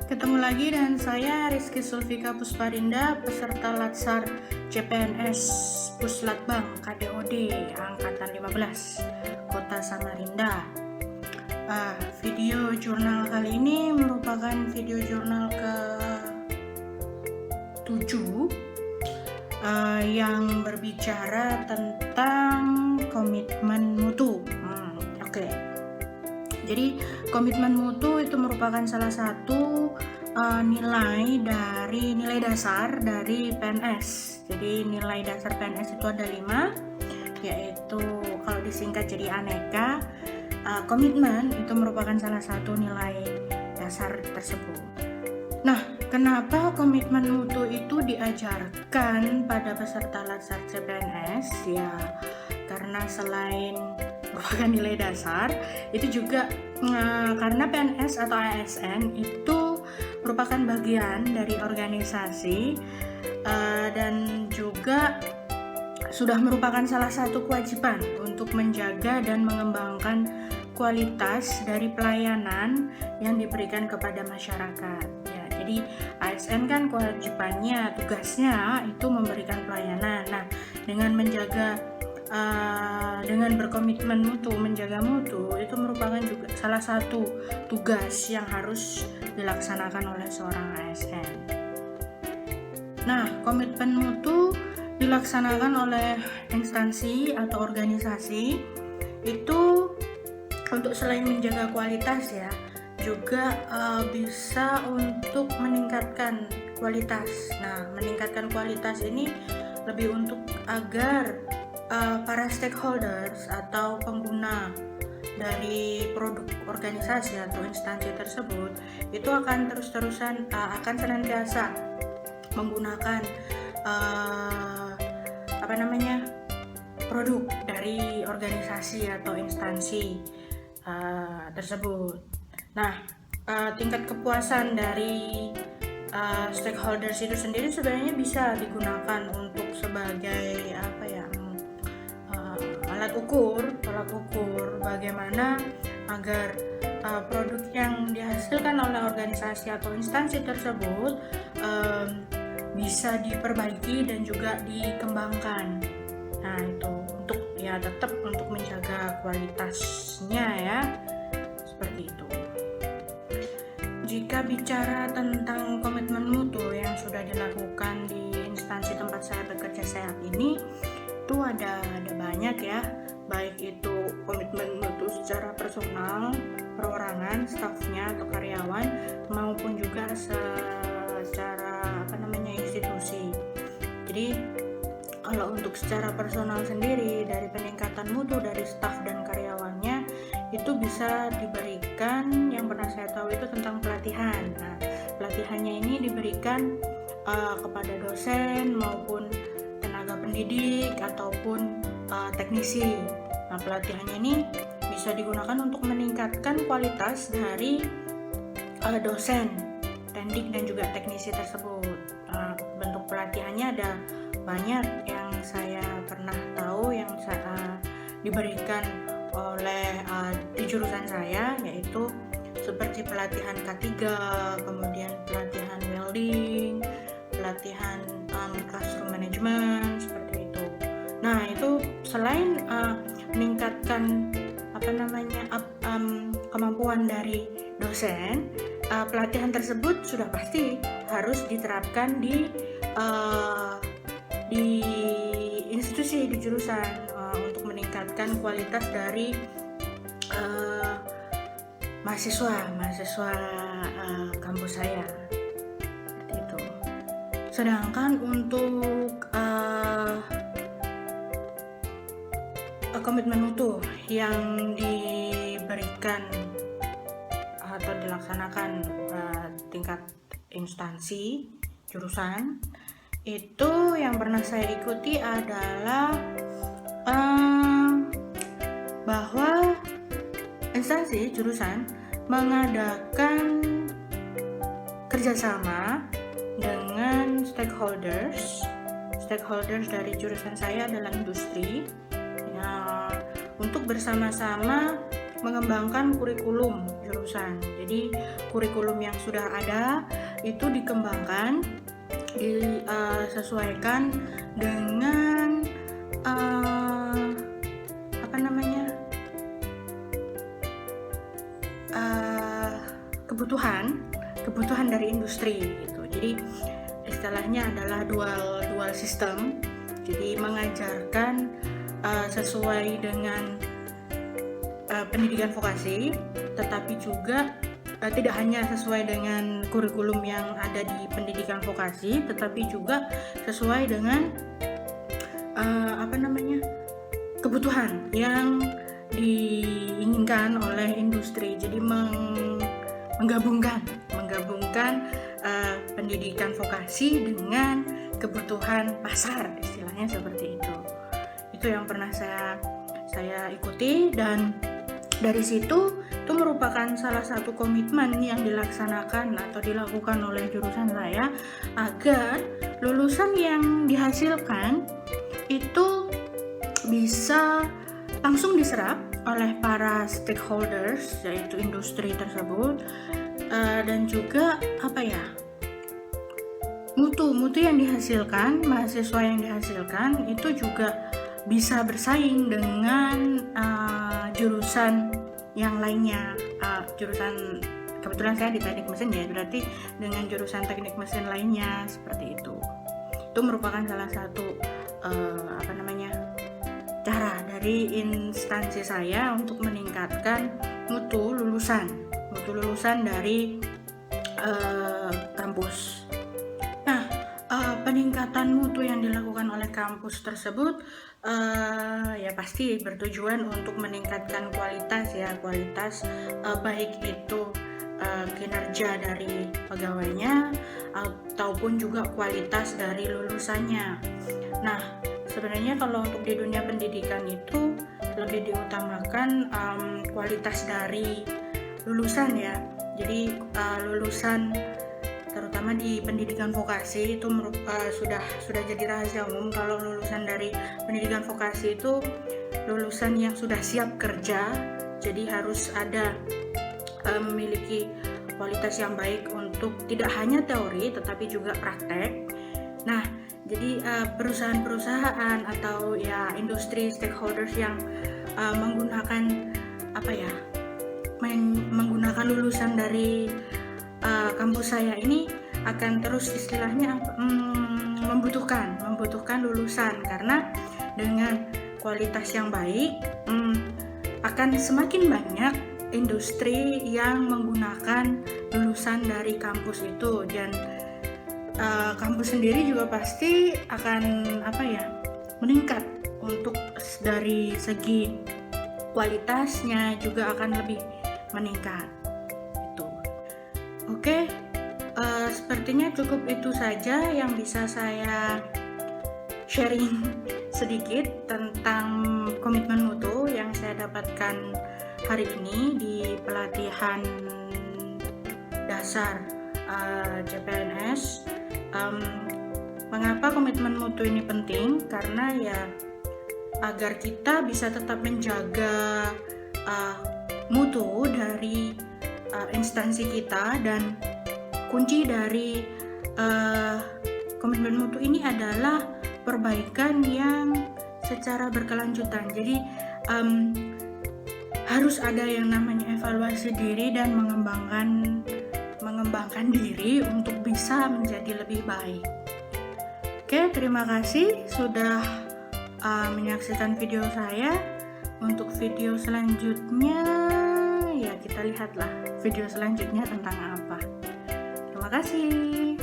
Ketemu lagi dengan saya Rizky Sulfika Pusparinda, peserta Latsar CPNS Puslatbang KDOD Angkatan 15 Kota Samarinda. Video jurnal kali ini merupakan video jurnal ke-7 yang berbicara tentang komitmen mutu. Jadi komitmen mutu itu merupakan salah satu nilai dasar dari PNS. Jadi nilai dasar PNS itu ada 5, yaitu kalau disingkat jadi aneka. Komitmen itu merupakan salah satu nilai dasar tersebut. Nah, kenapa komitmen mutu itu diajarkan pada peserta Latsar CPNS? Ya, karena selain merupakan nilai dasar, itu juga karena PNS atau ASN itu merupakan bagian dari organisasi dan juga sudah merupakan salah satu kewajiban untuk menjaga dan mengembangkan kualitas dari pelayanan yang diberikan kepada masyarakat. Ya, jadi ASN kan kewajibannya, tugasnya itu memberikan pelayanan. Nah, dengan berkomitmen mutu, menjaga mutu, itu merupakan juga salah satu tugas yang harus dilaksanakan oleh seorang ASN. Nah, komitmen mutu dilaksanakan oleh instansi atau organisasi itu untuk selain menjaga kualitas ya, juga bisa untuk meningkatkan kualitas. Nah, meningkatkan kualitas ini lebih untuk agar para stakeholders atau pengguna dari produk organisasi atau instansi tersebut itu akan akan senantiasa menggunakan produk dari organisasi atau instansi tersebut. Nah, tingkat kepuasan dari stakeholders itu sendiri sebenarnya bisa digunakan untuk sebagai alat ukur bagaimana agar produk yang dihasilkan oleh organisasi atau instansi tersebut bisa diperbaiki dan juga dikembangkan. Nah, itu untuk tetap untuk menjaga kualitasnya ya, seperti itu. Jika bicara tentang komitmen mutu yang sudah dilakukan di instansi tempat saya bekerja saat ini, itu ada banyak ya, baik itu komitmen mutu secara personal, perorangan, stafnya atau karyawan, maupun juga secara institusi. Jadi kalau untuk secara personal sendiri, dari peningkatan mutu dari staf dan karyawannya itu bisa diberikan, yang pernah saya tahu itu tentang pelatihan. Nah, pelatihannya ini diberikan kepada dosen maupun tenaga pendidik ataupun teknisi. Nah, pelatihannya ini bisa digunakan untuk meningkatkan kualitas dari dosen, pendidik dan juga teknisi tersebut. Bentuk pelatihannya ada banyak yang saya pernah tahu yang diberikan oleh di jurusan saya, yaitu seperti pelatihan K3, kemudian pelatihan welding, pelatihan classroom management, seperti itu. Nah, itu selain meningkatkan kemampuan dari dosen, pelatihan tersebut sudah pasti harus diterapkan di institusi, di jurusan, untuk meningkatkan kualitas dari mahasiswa kampus saya, seperti itu. Sedangkan untuk komitmen mutu yang diberikan atau dilaksanakan tingkat instansi jurusan, itu yang pernah saya ikuti adalah bahwa instansi jurusan mengadakan kerjasama dengan stakeholders dari jurusan saya adalah industri ya, untuk bersama-sama mengembangkan kurikulum jurusan. Jadi kurikulum yang sudah ada itu dikembangkan, disesuaikan dengan kebutuhan dari industri gitu. Jadi istilahnya adalah dual system. Jadi mengajarkan sesuai dengan pendidikan vokasi, tetapi juga tidak hanya sesuai dengan kurikulum yang ada di pendidikan vokasi, tetapi juga sesuai dengan kebutuhan yang diinginkan oleh industri. Jadi menggabungkan pendidikan vokasi dengan kebutuhan pasar, istilahnya seperti itu. Itu yang pernah saya ikuti, dan dari situ itu merupakan salah satu komitmen yang dilaksanakan atau dilakukan oleh jurusan saya agar lulusan yang dihasilkan itu bisa langsung diserap oleh para stakeholders, yaitu industri tersebut, dan juga mutu yang dihasilkan, mahasiswa yang dihasilkan itu juga bisa bersaing dengan jurusan yang lainnya. Jurusan, kebetulan saya di teknik mesin ya, berarti dengan jurusan teknik mesin lainnya seperti itu. Itu merupakan salah satu cara dari instansi saya untuk meningkatkan mutu lulusan dari kampus. Nah, peningkatan mutu yang dilakukan oleh kampus tersebut ya pasti bertujuan untuk meningkatkan kualitas baik itu kinerja dari pegawainya ataupun juga kualitas dari lulusannya. Nah, sebenarnya kalau untuk di dunia pendidikan itu lebih diutamakan kualitas dari lulusan ya. Jadi lulusan terutama di pendidikan vokasi itu sudah jadi rahasia umum kalau lulusan dari pendidikan vokasi itu lulusan yang sudah siap kerja. Jadi harus ada memiliki kualitas yang baik untuk tidak hanya teori tetapi juga praktek. Nah, jadi perusahaan-perusahaan atau ya industri stakeholders yang menggunakan menggunakan lulusan dari kampus saya ini akan terus istilahnya membutuhkan lulusan, karena dengan kualitas yang baik akan semakin banyak industri yang menggunakan lulusan dari kampus itu, dan kampus sendiri juga pasti akan meningkat untuk dari segi kualitasnya juga akan lebih meningkat. Itu. Oke, sepertinya cukup itu saja yang bisa saya sharing sedikit tentang komitmen mutu yang saya dapatkan hari ini di pelatihan dasar CPNS. Mengapa komitmen mutu ini penting? Karena ya agar kita bisa tetap menjaga mutu dari instansi kita, dan kunci dari komitmen mutu ini adalah perbaikan yang secara berkelanjutan. Jadi harus ada yang namanya evaluasi diri dan mengembangkan diri untuk bisa menjadi lebih baik. Oke, terima kasih sudah menyaksikan video saya. Untuk video selanjutnya ya kita lihatlah video selanjutnya tentang apa. Terima kasih.